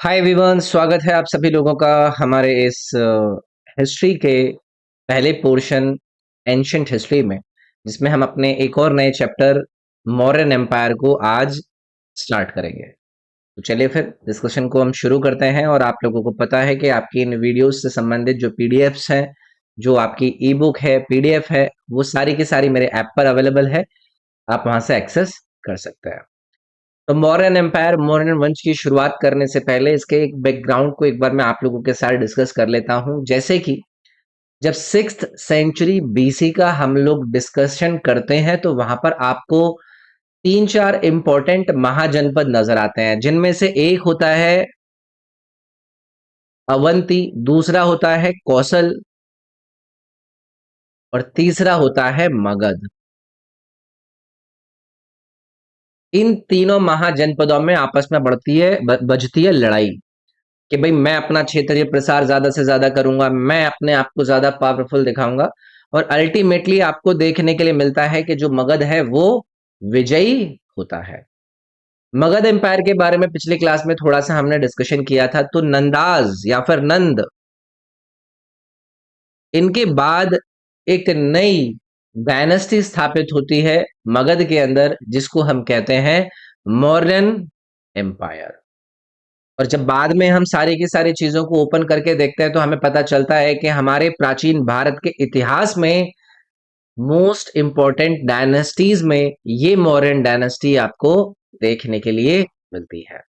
Hi everyone, स्वागत है आप सभी लोगों का हमारे इस हिस्ट्री के पहले पोर्शन एंशंट हिस्ट्री में, जिसमें हम अपने एक और नए चैप्टर मौर्यन एम्पायर को आज स्टार्ट करेंगे। तो चलिए फिर डिस्कशन को हम शुरू करते हैं। और आप लोगों को पता है कि आपकी इन वीडियोस से संबंधित जो पीडीएफ्स हैं, जो आपकी ई बुक है, पीडीएफ है, वो सारी की सारी मेरे ऐप पर अवेलेबल है। आप वहां से एक्सेस कर सकते हैं। तो मौर्यन एम्पायर, मौर्यन वंश की शुरुआत करने से पहले इसके एक बैकग्राउंड को एक बार मैं आप लोगों के साथ डिस्कस कर लेता हूं। जैसे कि जब 6th सेंचुरी बीसी का हम लोग डिस्कशन करते हैं तो वहां पर आपको तीन चार इंपॉर्टेंट महाजनपद नजर आते हैं, जिनमें से एक होता है अवंती, दूसरा होता है कौशल और तीसरा होता है मगध। इन तीनों महाजनपदों में आपस में बजती है लड़ाई कि भाई मैं अपना क्षेत्रीय प्रसार ज्यादा से ज्यादा करूंगा, मैं अपने आप को ज्यादा पावरफुल दिखाऊंगा। और अल्टीमेटली आपको देखने के लिए मिलता है कि जो मगध है वो विजयी होता है। मगध एम्पायर के बारे में पिछली क्लास में थोड़ा सा हमने डिस्कशन किया था। तो नंदाज या फिर नंद, इनके बाद एक नई डायनेस्टी स्थापित होती है मगध के अंदर, जिसको हम कहते हैं मौर्यन एम्पायर। और जब बाद में हम सारी की सारी चीजों को ओपन करके देखते हैं तो हमें पता चलता है कि हमारे प्राचीन भारत के इतिहास में मोस्ट इंपॉर्टेंट डायनेस्टीज में ये मौर्यन डायनेस्टी आपको देखने के लिए मिलती है।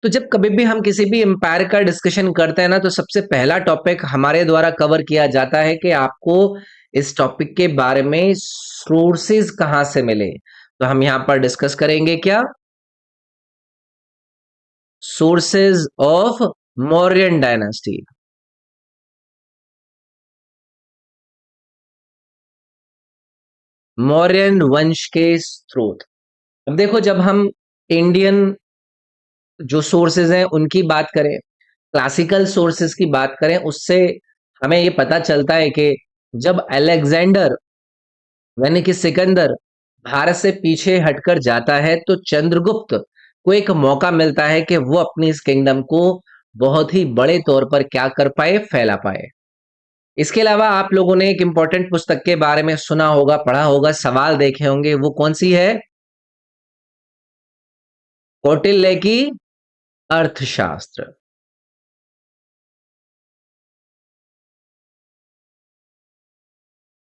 तो जब कभी भी हम किसी भी एम्पायर का डिस्कशन करते हैं ना, तो सबसे पहला टॉपिक हमारे द्वारा कवर किया जाता है कि आपको इस टॉपिक के बारे में सोर्सेज कहां से मिले। तो हम यहां पर डिस्कस करेंगे क्या, sources of Mauryan dynasty, Mauryan वंश के स्रोत। अब देखो, जब हम इंडियन जो सोर्सेज हैं उनकी बात करें, क्लासिकल सोर्सेज की बात करें, उससे हमें ये पता चलता है कि जब अलेक्जेंडर यानी कि सिकंदर भारत से पीछे हटकर जाता है तो चंद्रगुप्त को एक मौका मिलता है कि वो अपनी इस किंगडम को बहुत ही बड़े तौर पर क्या कर पाए, फैला पाए। इसके अलावा आप लोगों ने एक इंपॉर्टेंट पुस्तक के बारे में सुना होगा, पढ़ा होगा, सवाल देखे होंगे। वो कौन सी है? कौटिल्य की अर्थशास्त्र।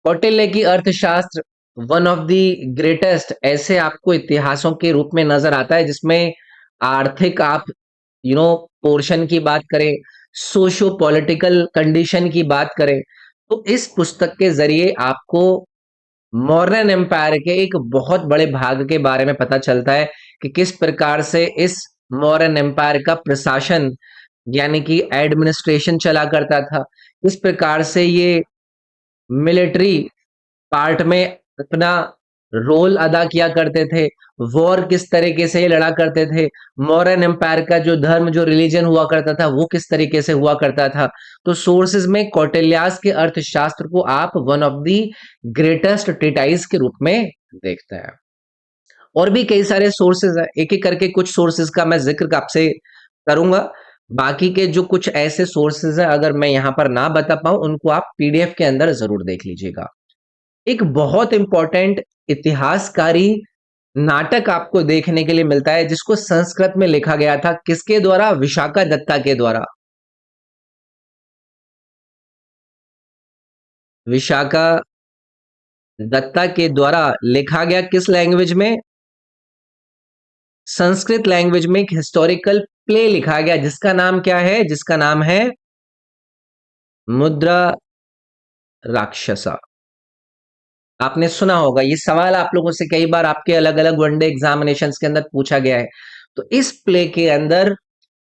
कौटिल्य की अर्थशास्त्र वन ऑफ द ग्रेटेस्ट ऐसे आपको इतिहासों के रूप में नजर आता है, जिसमें आर्थिक आप पोर्शन की बात करें, सोशो पॉलिटिकल कंडीशन की बात करें, तो इस पुस्तक के जरिए आपको मॉडर्न एम्पायर के एक बहुत बड़े भाग के बारे में पता चलता है कि किस प्रकार से इस मॉडर्न एम्पायर का प्रशासन यानी कि एडमिनिस्ट्रेशन चला करता था, किस प्रकार से ये मिलिट्री पार्ट में अपना रोल अदा किया करते थे, वॉर किस तरीके से ये लड़ा करते थे, मॉडर्न एम्पायर का जो धर्म, जो रिलीजन हुआ करता था, वो किस तरीके से हुआ करता था। तो सोर्सेज में कौटिल्यास के अर्थशास्त्र को आप one of the greatest treatise के रूप में देखते हैं। और भी कई सारे सोर्सेज हैं, एक एक करके कुछ सोर्सेज का मैं जिक्र आपसे करूंगा। बाकी के जो कुछ ऐसे सोर्सेज हैं, अगर मैं यहां पर ना बता पाऊं, उनको आप पीडीएफ के अंदर जरूर देख लीजिएगा। एक बहुत इंपॉर्टेंट इतिहासकारी नाटक आपको देखने के लिए मिलता है, जिसको संस्कृत में लिखा गया था, किसके द्वारा? विशाखा दत्ता के द्वारा। विशाखा दत्ता के द्वारा लिखा गया, किस लैंग्वेज में? संस्कृत लैंग्वेज में एक हिस्टोरिकल प्ले लिखा गया, जिसका नाम क्या है? जिसका नाम है मुद्रा राक्षसा। आपने सुना होगा, ये सवाल आप लोगों से कई बार आपके अलग अलग वनडे एग्जामिनेशंस के अंदर पूछा गया है। तो इस प्ले के अंदर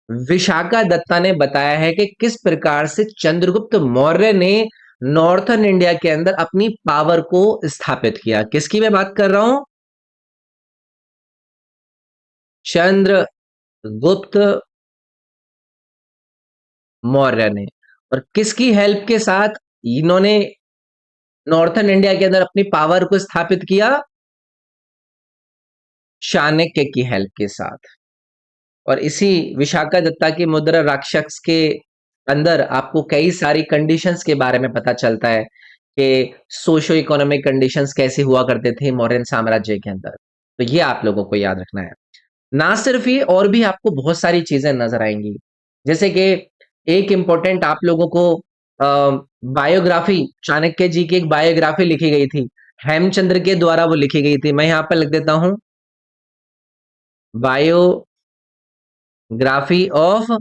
विशाखा दत्ता ने बताया है कि किस प्रकार से चंद्रगुप्त मौर्य ने नॉर्थर्न इंडिया के अंदर अपनी पावर को स्थापित किया। किसकी मैं बात कर रहा हूं? चंद्रगुप्त मौर्य ने। और किसकी हेल्प के साथ इन्होंने नॉर्थर्न इंडिया के अंदर अपनी पावर को स्थापित किया? चाणक्य की हेल्प के साथ। और इसी विशाखा की मुद्रा राक्षस के अंदर आपको कई सारी कंडीशंस के बारे में पता चलता है कि सोशो इकोनॉमिक कंडीशंस कैसे हुआ करते थे मौर्यन साम्राज्य के अंदर। तो ये आप लोगों को याद रखना है। ना सिर्फ ये, और भी आपको बहुत सारी चीजें नजर आएंगी। जैसे कि एक इंपॉर्टेंट आप लोगों को बायोग्राफी, चाणक्य जी की एक बायोग्राफी लिखी गई थी, हेमचंद्र के द्वारा वो लिखी गई थी। मैं यहाँ पर लिख देता हूँ, बायोग्राफी ऑफ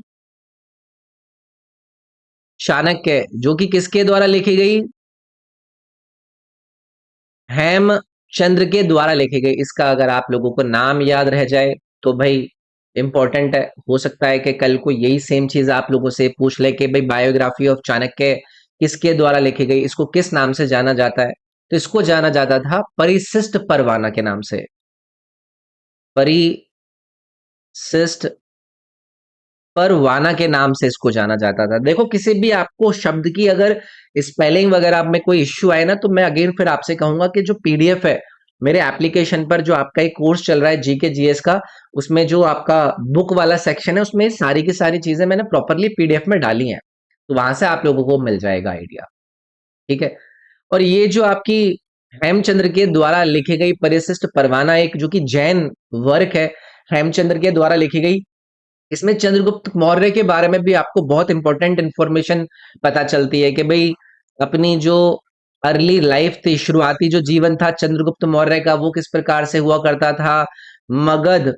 चाणक्य, जो कि किसके द्वारा लिखी गई? हेमचंद्र के द्वारा लिखी गई। इसका अगर आप लोगों को नाम याद रह जाए तो भाई इंपॉर्टेंट है। हो सकता है कि कल को यही सेम चीज आप लोगों से पूछ ले कि भाई बायोग्राफी ऑफ चाणक्य किसके द्वारा लिखी गई, इसको किस नाम से जाना जाता है? तो इसको जाना जाता था परिशिष्ट परवाना के नाम से। परिशिष्ट परवाना के नाम से इसको जाना जाता था। देखो, किसी भी आपको शब्द की अगर स्पेलिंग वगैरह में कोई इश्यू आए ना, तो मैं अगेन फिर आपसे कहूंगा कि जो पीडीएफ है मेरे एप्लीकेशन पर, जो आपका एक कोर्स चल रहा है जीके जीएस का, उसमें जो आपका बुक वाला सेक्शन है उसमें सारी की सारी चीजें मैंने प्रॉपरली पीडीएफ में डाली हैं। तो वहां से आप लोगों को मिल जाएगा आइडिया। ठीक है। और ये जो आपकी हेमचंद्र के द्वारा लिखी गई परिशिष्ट परवाना, एक जो कि जैन वर्क है, हेमचंद्र के द्वारा लिखी गई, इसमें चंद्रगुप्त मौर्य के बारे में भी आपको बहुत इंपॉर्टेंट इंफॉर्मेशन पता चलती है कि भाई अपनी जो अर्ली लाइफ थी, शुरुआती जो जीवन था चंद्रगुप्त मौर्य का, वो किस प्रकार से हुआ करता था। मगध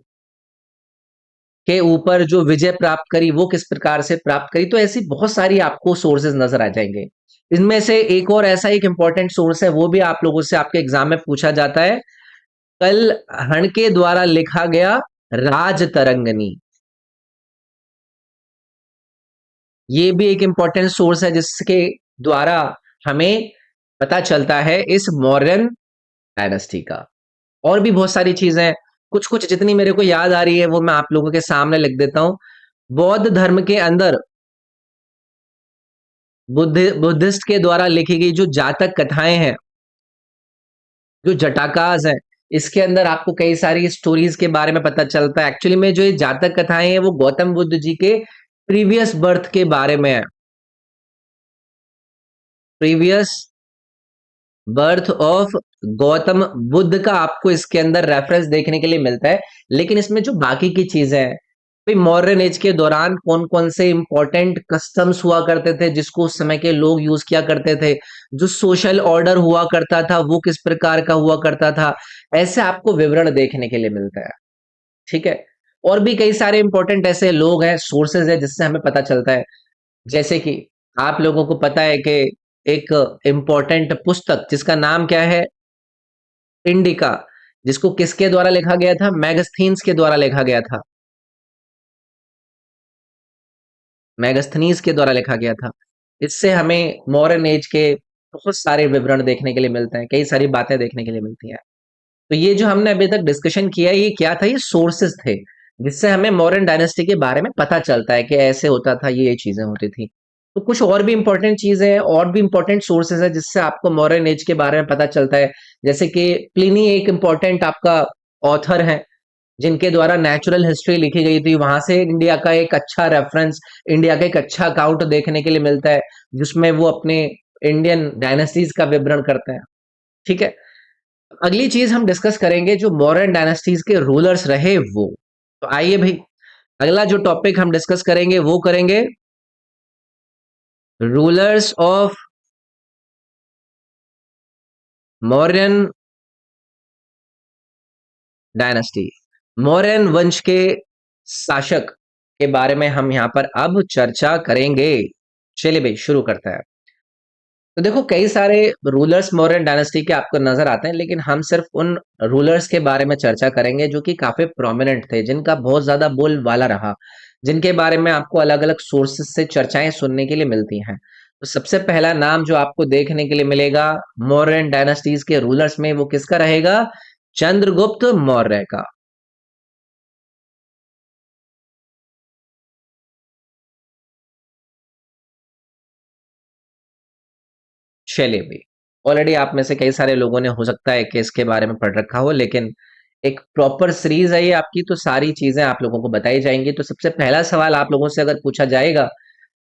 के ऊपर जो विजय प्राप्त करी वो किस प्रकार से प्राप्त करी। तो ऐसी बहुत सारी आपको सोर्सेज नजर आ जाएंगे। इनमें से एक और ऐसा एक इंपॉर्टेंट सोर्स है, वो भी आप लोगों से आपके एग्जाम में पूछा जाता है, कल हण के द्वारा लिखा गया राज तरंगनी। ये भी एक इंपॉर्टेंट सोर्स है जिसके द्वारा हमें पता चलता है इस मौर्यन डायनेस्टी का। और भी बहुत सारी चीजें हैं, कुछ कुछ जितनी मेरे को याद आ रही है वो मैं आप लोगों के सामने लिख देता हूं। बौद्ध धर्म के अंदर बुद्धिस्ट के द्वारा लिखी गई जो जातक कथाएं हैं, जो जटाकास है, इसके अंदर आपको कई सारी स्टोरीज के बारे में पता चलता है। एक्चुअली में जो ये जातक कथाएं हैं वो गौतम बुद्ध जी के प्रीवियस बर्थ के बारे में है। Previous birth of Gautam Buddha का आपको इसके अंदर रेफरेंस देखने के लिए मिलता है। लेकिन इसमें जो बाकी की चीजें हैं, भाई मॉडर्न एज के दौरान कौन कौन से इंपॉर्टेंट कस्टम्स हुआ करते थे जिसको उस समय के लोग यूज किया करते थे, जो सोशल ऑर्डर हुआ करता था वो किस प्रकार का हुआ करता था, ऐसे आपको विवरण देखने के लिए मिलता है। ठीक है। और भी कई सारे इंपॉर्टेंट ऐसे लोग हैं, सोर्सेज है जिससे हमें पता चलता है। जैसे कि आप लोगों को पता है कि एक इंपॉर्टेंट पुस्तक जिसका नाम क्या है, इंडिका, जिसको किसके द्वारा लिखा गया था? मैगस्थीन्स के द्वारा लिखा गया था। मैगस्थनीज के द्वारा लिखा गया था। इससे हमें मॉडर्न एज के बहुत सारे विवरण देखने के लिए मिलते हैं, कई सारी बातें देखने के लिए मिलती हैं। तो ये जो हमने अभी तक डिस्कशन किया, ये क्या था? ये सोर्सेस थे जिससे हमें मॉडर्न डायनेस्टी के बारे में पता चलता है कि ऐसे होता था, ये चीजें होती थी। तो कुछ और भी इंपॉर्टेंट चीजें हैं, और भी इंपॉर्टेंट सोर्सेस है जिससे आपको मॉडर्न एज के बारे में पता चलता है। जैसे कि प्लिनी एक इंपॉर्टेंट आपका ऑथर है जिनके द्वारा नेचुरल हिस्ट्री लिखी गई थी, वहां से इंडिया का एक अच्छा रेफरेंस, इंडिया का एक अच्छा अकाउंट देखने के लिए मिलता है, जिसमें वो अपने इंडियन डायनेस्टीज का विवरण करते हैं। ठीक है। अगली चीज हम डिस्कस करेंगे जो मॉडर्न डायनेस्टीज के रूलर्स रहे वो। तो आइए भाई, अगला जो टॉपिक हम डिस्कस करेंगे वो करेंगे rulers of Mauryan dynasty. Mauryan वंश के शासक के बारे में हम यहां पर अब चर्चा करेंगे। चलिए भाई शुरू करते हैं। तो देखो, कई सारे रूलर्स मौर्यन डायनेस्टी के आपको नजर आते हैं, लेकिन हम सिर्फ उन रूलर्स के बारे में चर्चा करेंगे जो कि काफी प्रोमिनेंट थे, जिनका बहुत ज्यादा बोलबाला रहा, जिनके बारे में आपको अलग अलग सोर्सेस से चर्चाएं सुनने के लिए मिलती हैं। तो सबसे पहला नाम जो आपको देखने के लिए मिलेगा मौर्यन डायनेस्टीज के रूलर्स में, वो किसका रहेगा? चंद्रगुप्त मौर्य का। चलिए भाई, ऑलरेडी आप में से कई सारे लोगों ने हो सकता है कि इसके बारे में पढ़ रखा हो, लेकिन एक प्रॉपर सीरीज है ये आपकी, तो सारी चीजें आप लोगों को बताई जाएंगी। तो सबसे पहला सवाल आप लोगों से अगर पूछा जाएगा,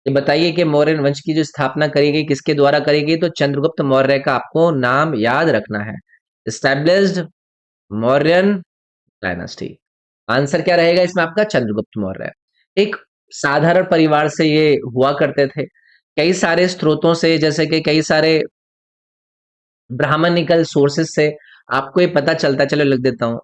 ये बताइए कि मौर्य वंश की जो स्थापना करी गई किसके द्वारा करी गई, तो चंद्रगुप्त मौर्य का आपको नाम याद रखना है। Established Mauryan dynasty. आंसर क्या रहेगा इसमें आपका? चंद्रगुप्त मौर्य। एक साधारण परिवार से ये हुआ करते थे। कई सारे स्रोतों से, जैसे कि कई सारे ब्राह्मणिकल सोर्सेस से आपको ये पता चलता है। चलो लिख देता हूं।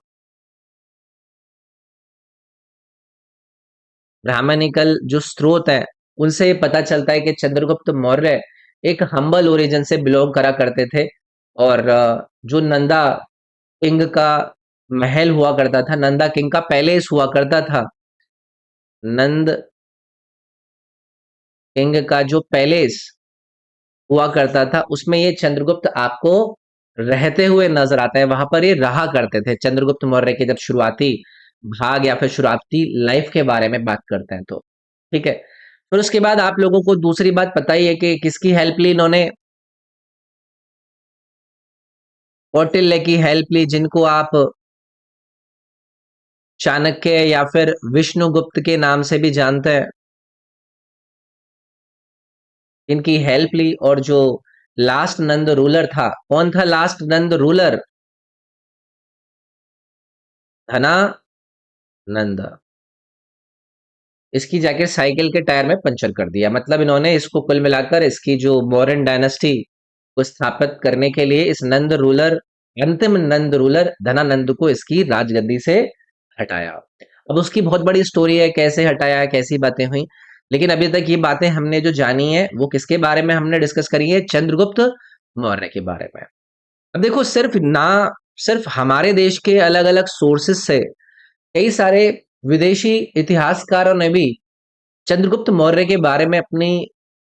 ब्राह्मणिकल जो स्रोत है उनसे ये पता चलता है कि चंद्रगुप्त मौर्य एक हम्बल ओरिजिन से बिलोंग करा करते थे। और जो नंदा किंग का महल हुआ करता था, नंदा किंग का पैलेस हुआ करता था, नंद किंग का जो पैलेस हुआ करता था, उसमें ये चंद्रगुप्त आपको रहते हुए नजर आता है। वहां पर ये रहा करते थे चंद्रगुप्त मौर्य के जब शुरुआती भाग या फिर शुरुआती लाइफ के बारे में बात करते हैं तो। ठीक है। फिर उसके बाद आप लोगों को दूसरी बात पता ही है कि किसकी हेल्प ली इन्होंने? कौटिल्य की हेल्प ली, जिनको आप चाणक्य या फिर विष्णुगुप्त के नाम से भी जानते हैं। इनकी हेल्प ली। और जो लास्ट नंद रूलर था, कौन था लास्ट नंद रूलर? धना नंद। इसकी जाके साइकिल के टायर में पंचर कर दिया। मतलब इन्होंने इसको कुल मिलाकर इसकी जो मौर्यन डायनेस्टी को स्थापित करने के लिए इस नंद रूलर, अंतिम नंद रूलर धनानंद को इसकी राजगद्दी से हटाया। अब उसकी बहुत बड़ी स्टोरी है, कैसे हटाया, कैसी बातें हुई। लेकिन अभी तक ये बातें हमने जो जानी है वो किसके बारे में हमने डिस्कस करी है? चंद्रगुप्त मौर्य के बारे में। अब देखो, सिर्फ हमारे देश के अलग अलग सोर्सेस से कई सारे विदेशी इतिहासकारों ने भी चंद्रगुप्त मौर्य के बारे में अपनी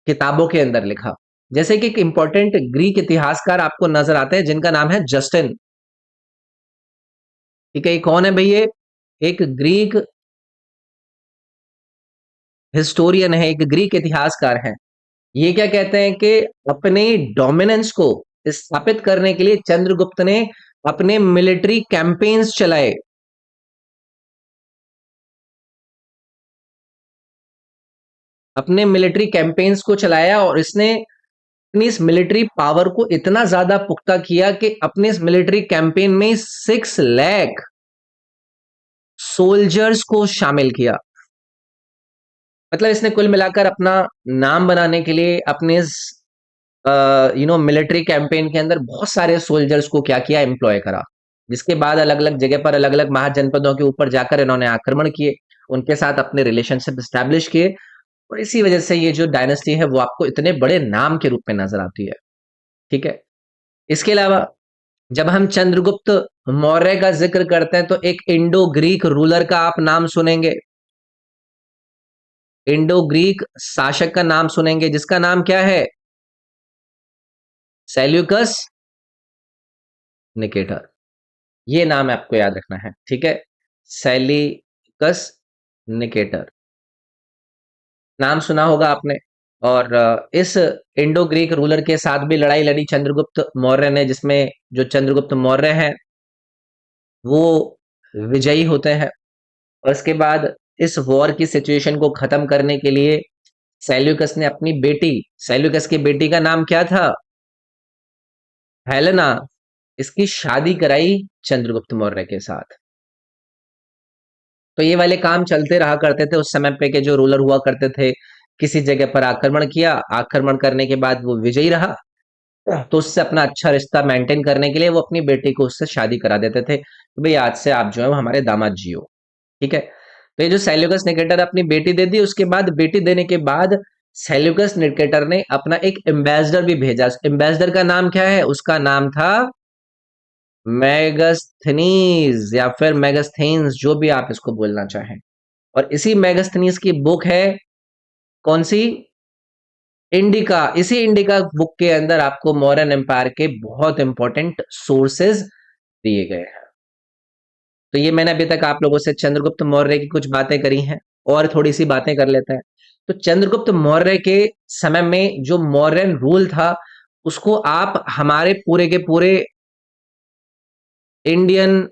किताबों के अंदर लिखा। जैसे कि एक इंपॉर्टेंट ग्रीक इतिहासकार आपको नजर आते हैं जिनका नाम है जस्टिन। ठीक है, ये कौन है भाई? ये एक ग्रीक हिस्टोरियन है, एक ग्रीक इतिहासकार है। ये क्या कहते हैं कि अपने डोमिनेंस को स्थापित करने के लिए चंद्रगुप्त ने अपने मिलिट्री कैंपेन्स चलाए। अपने मिलिट्री कैंपेन्स को चलाया और इसने अपनी इस मिलिट्री पावर को इतना ज्यादा पुख्ता किया कि अपने इस मिलिट्री कैंपेन में 6 लाख सोल्जर्स को शामिल किया। मतलब इसने कुल मिलाकर अपना नाम बनाने के लिए अपने इस मिलिट्री कैंपेन के अंदर बहुत सारे सोल्जर्स को क्या किया? एम्प्लॉय करा। जिसके बाद अलग अलग जगह पर अलग अलग महाजनपदों के ऊपर जाकर इन्होंने आक्रमण किए, उनके साथ अपने रिलेशनशिप स्टैब्लिश किए। और इसी वजह से ये जो डायनेस्टी है वो आपको इतने बड़े नाम के रूप में नजर आती है। ठीक है। इसके अलावा जब हम चंद्रगुप्त मौर्य का जिक्र करते हैं तो एक इंडो ग्रीक रूलर का आप नाम सुनेंगे। इंडो ग्रीक शासक का नाम सुनेंगे जिसका नाम क्या है? Seleucus Nicator. ये नाम आपको याद रखना है। ठीक है, सेल्यूकस निकेटर नाम सुना होगा आपने। और इस इंडो ग्रीक रूलर के साथ भी लड़ाई लड़ी चंद्रगुप्त मौर्य ने, जिसमें जो चंद्रगुप्त मौर्य हैं वो विजयी होते हैं। और इसके बाद इस वॉर की सिचुएशन को खत्म करने के लिए सेल्यूकस ने अपनी बेटी, सेल्यूकस की बेटी का नाम क्या था? हेलेना। इसकी शादी कराई चंद्रगुप्त मौर्य के साथ। तो ये वाले काम चलते रहा करते थे उस समय पे कि जो रूलर हुआ करते थे, किसी जगह पर आक्रमण किया, आक्रमण करने के बाद वो विजयी रहा, तो उससे अपना अच्छा रिश्ता मेंटेन करने के लिए वो अपनी बेटी को उससे शादी करा देते थे कि भाई आज से आप जो है वो हमारे दामाद जी हो। ठीक है। तो ये जो सेल्यूकस निकेटर अपनी बेटी दे दी, उसके बाद बेटी देने के बाद सेल्यूकस निकेटर ने अपना एक एम्बेसडर भी भेजा। एम्बेसडर का नाम क्या है? उसका नाम था मेगास्थनीज या फिर मेगास्थेन्स, जो भी आप इसको बोलना चाहें। और इसी मेगास्थनीज की बुक है कौन सी? इंडिका। इसी इंडिका बुक के अंदर आपको मौर्यन एम्पायर के बहुत इंपॉर्टेंट सोर्सेज दिए गए हैं। तो ये मैंने अभी तक आप लोगों से चंद्रगुप्त मौर्य की कुछ बातें करी हैं, और थोड़ी सी बातें कर लेते हैं। तो चंद्रगुप्त मौर्य के समय में जो मौर्यन रूल था उसको आप हमारे पूरे के पूरे इंडियन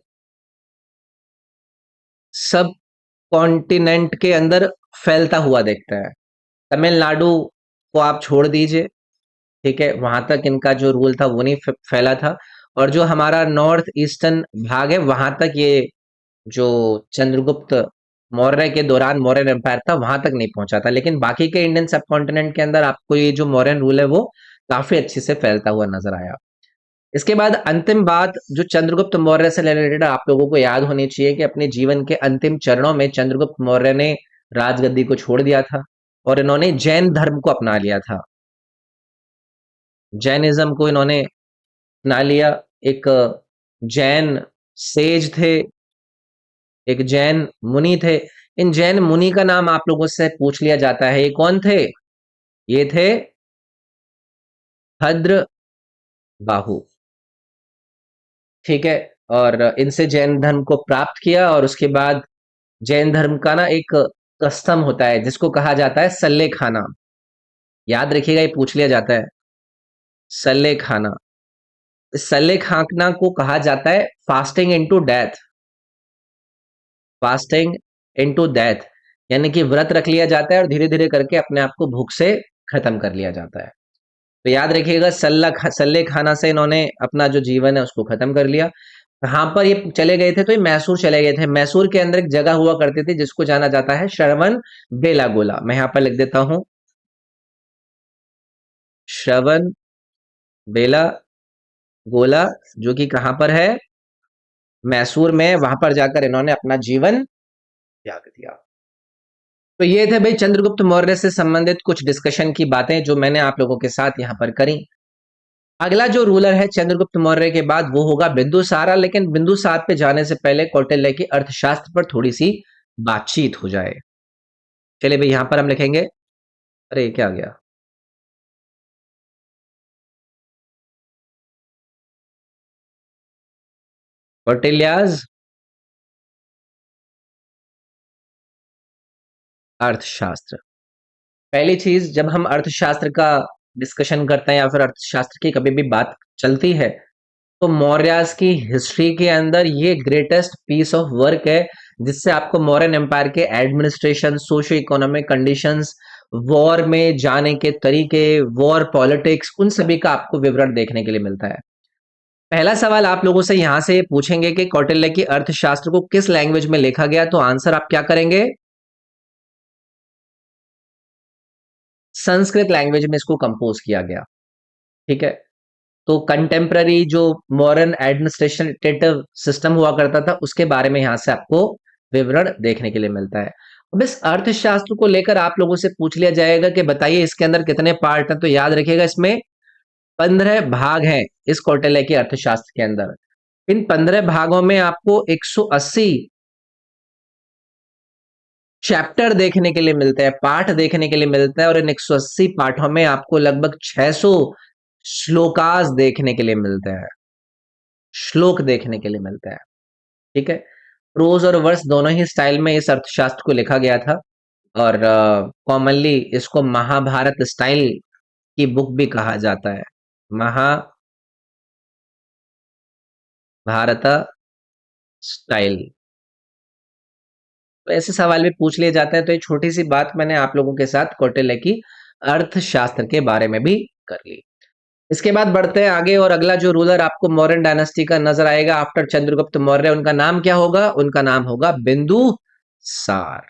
सब कॉन्टिनेंट के अंदर फैलता हुआ देखता है। तमिलनाडु को आप छोड़ दीजिए, ठीक है, वहां तक इनका जो रूल था वो नहीं फैला था। और जो हमारा नॉर्थ ईस्टर्न भाग है वहां तक ये जो चंद्रगुप्त मौर्य के दौरान मौर्यन एम्पायर था वहां तक नहीं पहुंचा था, लेकिन बाकी के इंडियन सब कॉन्टिनेंट के अंदर आपको ये जो मौर्यन रूल है वो काफी अच्छे से फैलता हुआ नजर आया। इसके बाद अंतिम बात जो चंद्रगुप्त मौर्य से रिलेटेड आप लोगों को याद होनी चाहिए कि अपने जीवन के अंतिम चरणों में चंद्रगुप्त मौर्य ने राजगद्दी को छोड़ दिया था और इन्होंने जैन धर्म को अपना लिया था। जैनिज्म को इन्होंने अपना लिया। एक जैन सेज थे, एक जैन मुनि थे। इन जैन मुनि का नाम आप लोगों से पूछ लिया जाता है, ये कौन थे? ये थे भद्र बाहु, ठीक है। और इनसे जैन धर्म को प्राप्त किया और उसके बाद जैन धर्म का ना एक कस्टम होता है जिसको कहा जाता है सल्ले खाना। याद रखिएगा, ये पूछ लिया जाता है, सल्ले खाना। इस सल्ले खाना को कहा जाता है fasting into death. Fasting into death यानी कि व्रत रख लिया जाता है और धीरे धीरे करके अपने आप को भूख से खत्म कर लिया जाता है। तो याद रखिएगा, सल्ले खाना से इन्होंने अपना जो जीवन है उसको खत्म कर लिया। कहाँ पर ये चले गए थे? तो ये मैसूर चले गए थे। मैसूर के अंदर एक जगह हुआ करती थी जिसको जाना जाता है श्रवण बेलागोला। मैं यहाँ पर लिख देता हूँ, श्रवण बेला गोला, जो कि कहाँ पर है? मैसूर में। वहां पर जाकर इन्होंने अपना जीवन त्याग दिया। तो ये थे भाई चंद्रगुप्त मौर्य से संबंधित कुछ डिस्कशन की बातें जो मैंने आप लोगों के साथ यहाँ पर करी। अगला जो रूलर है चंद्रगुप्त मौर्य के बाद वो होगा बिंदुसारा, लेकिन बिंदुसार पे जाने से पहले कौटिल्य की अर्थशास्त्र पर थोड़ी सी बातचीत हो जाए। चलिए भाई, यहां पर हम लिखेंगे, अरे क्या आ गया, कौटिल्याज अर्थशास्त्र। पहली चीज, जब हम अर्थशास्त्र का डिस्कशन करते हैं या फिर अर्थशास्त्र की कभी भी बात चलती है तो मौर्यास की हिस्ट्री के अंदर ये ग्रेटेस्ट पीस ऑफ वर्क है जिससे आपको मौर्यन एम्पायर के administration, socio economic conditions, war में जाने के तरीके, वॉर पॉलिटिक्स, उन सभी का आपको विवरण देखने के लिए मिलता है। पहला सवाल आप लोगों से यहां से पूछेंगे कि कौटिल्य की अर्थशास्त्र को किस लैंग्वेज में लिखा गया, तो आंसर आप क्या करेंगे? संस्कृत लैंग्वेज में इसको कंपोज किया गया, ठीक है। तो कंटेम्प्ररी जो मॉडर्न एडमिनिस्ट्रेटिव सिस्टम हुआ करता था उसके बारे में यहां से आपको विवरण देखने के लिए मिलता है। अब इस अर्थशास्त्र को लेकर आप लोगों से पूछ लिया जाएगा कि बताइए इसके अंदर कितने पार्ट हैं, तो याद रखिएगा इसमें 15 भाग हैं इस कौटिल्य के अर्थशास्त्र के अंदर। इन 15 भागों में आपको 180 चैप्टर देखने के लिए मिलते हैं, पाठ देखने के लिए मिलता है, और इन 180 पाठों में आपको लगभग 600 श्लोकास देखने के लिए मिलते हैं, श्लोक देखने के लिए मिलता है, ठीक है। प्रोज और वर्स दोनों ही स्टाइल में इस अर्थशास्त्र को लिखा गया था और कॉमनली इसको महाभारत स्टाइल की बुक भी कहा जाता है, महाभारत स्टाइल। तो ऐसे सवाल भी पूछ लिए जाते हैं, तो ये छोटी सी बात मैंने आप लोगों के साथ कौटिल्य की अर्थशास्त्र के बारे में भी कर ली। इसके बाद बढ़ते हैं आगे, और अगला जो रूलर आपको मौर्यन डायनेस्टी का नजर आएगा आफ्टर चंद्रगुप्त मौर्य, उनका नाम क्या होगा? उनका नाम होगा बिंदुसार।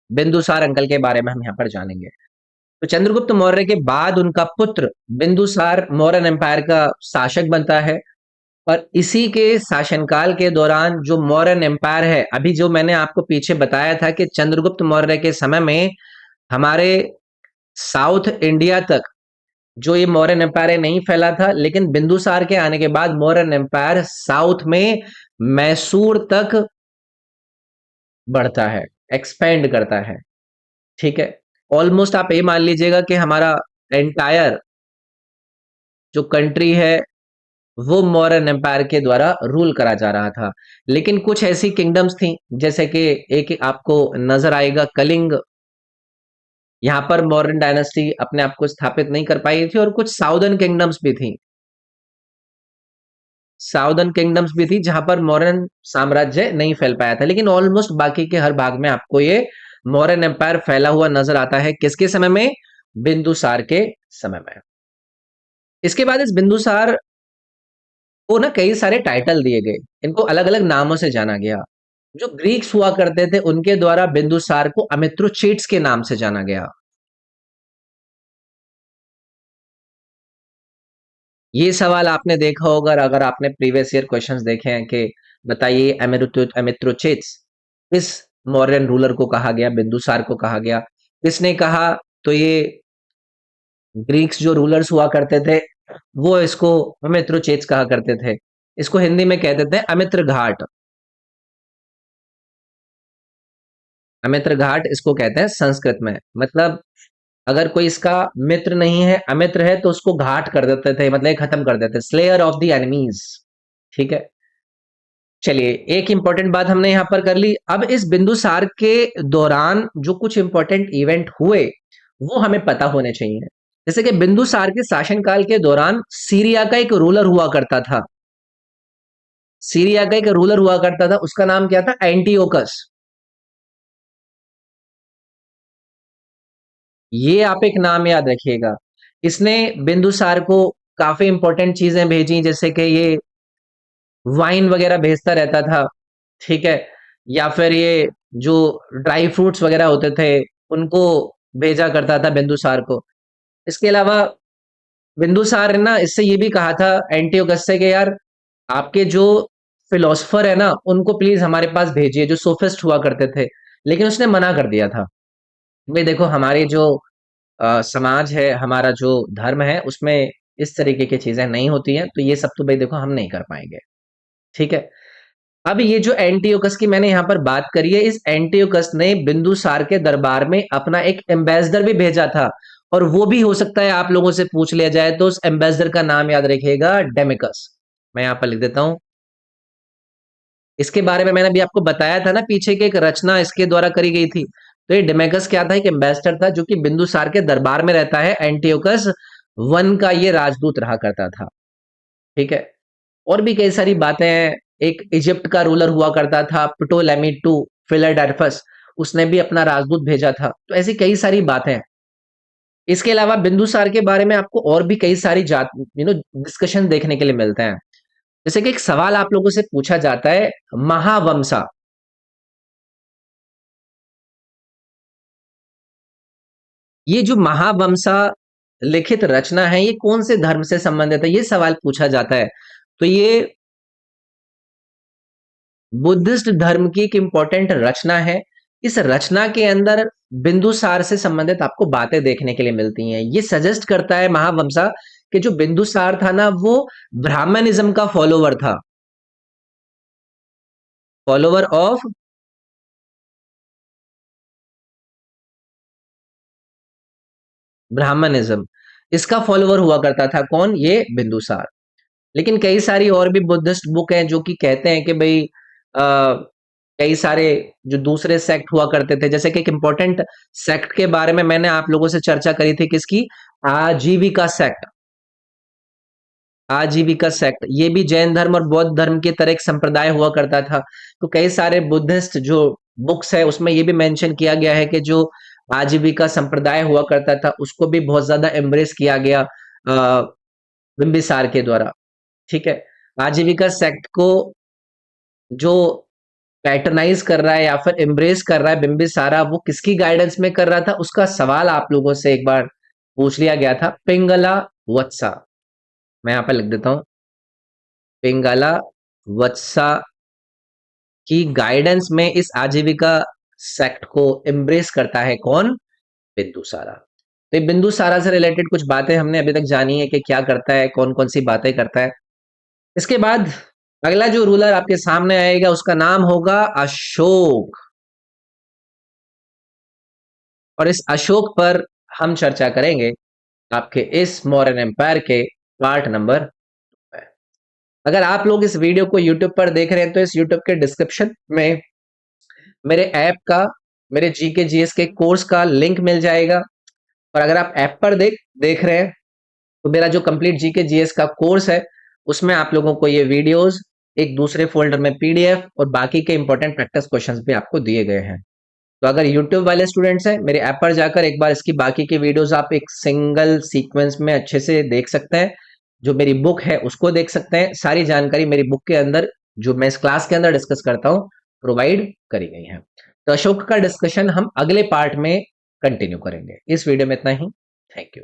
बिंदुसार अंकल के बारे में हम यहाँ पर जानेंगे। तो चंद्रगुप्त मौर्य के बाद उनका पुत्र बिंदुसार मौर्यन एम्पायर का शासक बनता है। और इसी के शासनकाल के दौरान जो मौर्यन एम्पायर है, अभी जो मैंने आपको पीछे बताया था कि चंद्रगुप्त मौर्य के समय में हमारे साउथ इंडिया तक जो ये मौर्यन एम्पायर है नहीं फैला था, लेकिन बिंदुसार के आने के बाद मौर्यन एम्पायर साउथ में मैसूर तक बढ़ता है, एक्सपेंड करता है, ठीक है। ऑलमोस्ट आप ये मान लीजिएगा कि हमारा एंटायर जो कंट्री है वो मौर्यन एम्पायर के द्वारा रूल करा जा रहा था। लेकिन कुछ ऐसी किंगडम्स थी, जैसे कि एक आपको नजर आएगा कलिंग यहाँ पर मौर्यन डायनेस्टी अपने आप को स्थापित नहीं कर पाई थी, और कुछ साउदर्न किंगडम्स भी थी, साउदर्न किंगडम्स भी थी जहां पर मौर्यन साम्राज्य नहीं फैल पाया था, लेकिन ऑलमोस्ट बाकी के हर भाग में आपको ये मौर्यन एम्पायर फैला हुआ नजर आता है। किसके समय में? बिंदुसार के समय में। इसके बाद इस बिंदुसार को ना कई सारे टाइटल दिए गए, इनको अलग अलग नामों से जाना गया। जो ग्रीक्स हुआ करते थे उनके द्वारा बिंदुसार को अमित्रोचेट्स के नाम से जाना गया। ये सवाल आपने देखा होगा, अगर आपने प्रीवियस ईयर क्वेश्चंस देखे हैं कि बताइए अमित्रोचेट्स किस मौर्यन रूलर को कहा गया, बिंदुसार को कहा गया, किसने कहा? तो ये ग्रीक्स जो रूलर्स हुआ करते थे वो इसको अमित्रोचेट्स कहा करते थे। इसको हिंदी में कहते थे अमित्र घाट। अमित्र घाट इसको कहते हैं संस्कृत में। मतलब अगर कोई इसका मित्र नहीं है, अमित्र है, तो उसको घाट कर देते थे, मतलब खत्म कर देते, स्लेयर ऑफ द एनिमीज। ठीक है, चलिए एक इंपॉर्टेंट बात हमने यहां पर कर ली। अब इस बिंदुसार के दौरान जो कुछ इंपॉर्टेंट इवेंट हुए वो हमें पता होने चाहिए। जैसे कि बिंदुसार के शासनकाल के दौरान सीरिया का एक रूलर हुआ करता था। सीरिया का एक रूलर हुआ करता था, उसका नाम क्या था? एंटीओकस। ये आप एक नाम याद रखिएगा। इसने बिंदुसार को काफी इंपॉर्टेंट चीजें भेजी, जैसे कि ये वाइन वगैरह भेजता रहता था। ठीक है, या फिर ये जो ड्राई फ्रूट्स वगैरह होते थे उनको भेजा करता था बिंदुसार को। इसके अलावा बिंदुसार ने ना इससे ये भी कहा था एंटियोकस से कि यार आपके जो फिलोसफर है ना उनको प्लीज हमारे पास भेजिए, जो सोफिस्ट हुआ करते थे। लेकिन उसने मना कर दिया था। भाई देखो, हमारी जो समाज है, हमारा जो धर्म है, उसमें इस तरीके की चीजें नहीं होती हैं, तो ये सब तो भाई देखो हम नहीं कर पाएंगे। ठीक है, अब ये जो एंटियोकस की मैंने यहाँ पर बात करी है, इस एंटियोकस ने बिंदुसार के दरबार में अपना एक एम्बेसडर भी भेजा था, और वो भी हो सकता है आप लोगों से पूछ लिया जाए, तो उस एम्बेसडर का नाम याद रखिएगा, डेमिकस। मैं यहाँ पर लिख देता हूं। इसके बारे में मैंने अभी आपको बताया था ना, पीछे की एक रचना इसके द्वारा करी गई थी। तो ये डेमेकस क्या था? एक एम्बेसडर था जो कि बिंदुसार के दरबार में रहता है। एंटियोकस वन का ये राजदूत रहा करता था। ठीक है, और भी कई सारी बातें हैं। एक इजिप्ट का रूलर हुआ करता था प्टोलेमी टू फिलाडेल्फस, उसने भी अपना राजदूत भेजा था। तो ऐसी कई सारी बातें हैं। इसके अलावा बिंदुसार के बारे में आपको और भी कई सारी जात डिस्कशन देखने के लिए मिलते हैं। जैसे कि एक सवाल आप लोगों से पूछा जाता है, महावंशा। ये जो महावंशा लिखित रचना है, ये कौन से धर्म से संबंधित है? ये सवाल पूछा जाता है। तो ये बुद्धिस्ट धर्म की एक इंपॉर्टेंट रचना है। इस रचना के अंदर बिंदुसार से संबंधित आपको बातें देखने के लिए मिलती हैं। ये सजेस्ट करता है महावंशा कि जो बिंदुसार था ना, वो ब्राह्मणिज्म का फॉलोवर था, फॉलोवर ऑफ ब्राह्मणिज्म। इसका फॉलोवर हुआ करता था कौन? ये बिंदुसार। लेकिन कई सारी और भी बुद्धिस्ट बुक हैं जो कि कहते हैं कि भाई कई सारे जो दूसरे सेक्ट हुआ करते थे, जैसे कि एक इंपॉर्टेंट सेक्ट के बारे में मैंने आप लोगों से चर्चा करी थी, किसकी? आजीविका सेक्ट। आजीविका सेक्ट ये भी जैन धर्म और बौद्ध धर्म की तरह एक संप्रदाय हुआ करता था। तो कई सारे बुद्धिस्ट जो बुक्स है उसमें ये भी मेंशन किया गया है कि जो आजीविका संप्रदाय हुआ करता था उसको भी बहुत ज्यादा एम्ब्रेस किया गया बिंबिसार के द्वारा। ठीक है, आजीविका सेक्ट को जो पैटर्नाइज कर रहा है या फिर एम्ब्रेस कर रहा है बिंबिसारा, वो किसकी गाइडेंस में कर रहा था? उसका सवाल आप लोगों से एक बार पूछ लिया गया था, पिंगला वत्सा। मैं यहाँ पर लिख देता हूँ, पिंगला वत्सा की गाइडेंस में इस आजीविका सेक्ट को एम्ब्रेस करता है कौन? बिंदुसारा। तो ये बिंदुसारा से रिलेटेड कुछ बातें हमने अभी तक जानी है कि क्या करता है, कौन कौन सी बातें करता है। इसके बाद अगला जो रूलर आपके सामने आएगा उसका नाम होगा अशोक। और इस अशोक पर हम चर्चा करेंगे आपके इस मौर्यन एम्पायर के पार्ट नंबर में। अगर आप लोग इस वीडियो को यूट्यूब पर देख रहे हैं तो इस यूट्यूब के डिस्क्रिप्शन में मेरे ऐप का, मेरे जीके जीएस के कोर्स का लिंक मिल जाएगा। और अगर आप ऐप पर देख रहे हैं, तो मेरा जो कंप्लीट जीके जीएस का कोर्स है, उसमें आप लोगों को ये वीडियोस एक दूसरे फोल्डर में पीडीएफ और बाकी के इंपॉर्टेंट प्रैक्टिस क्वेश्चंस भी आपको दिए गए हैं। तो अगर यूट्यूब वाले स्टूडेंट्स हैं, मेरे ऐप पर जाकर एक बार इसकी बाकी की वीडियोस आप एक सिंगल सीक्वेंस में अच्छे से देख सकते हैं। जो मेरी बुक है उसको देख सकते हैं। सारी जानकारी मेरी बुक के अंदर, जो मैं इस क्लास के अंदर डिस्कस करता हूँ, प्रोवाइड करी गई है। तो अशोक का डिस्कशन हम अगले पार्ट में कंटिन्यू करेंगे। इस वीडियो में इतना ही। Thank you.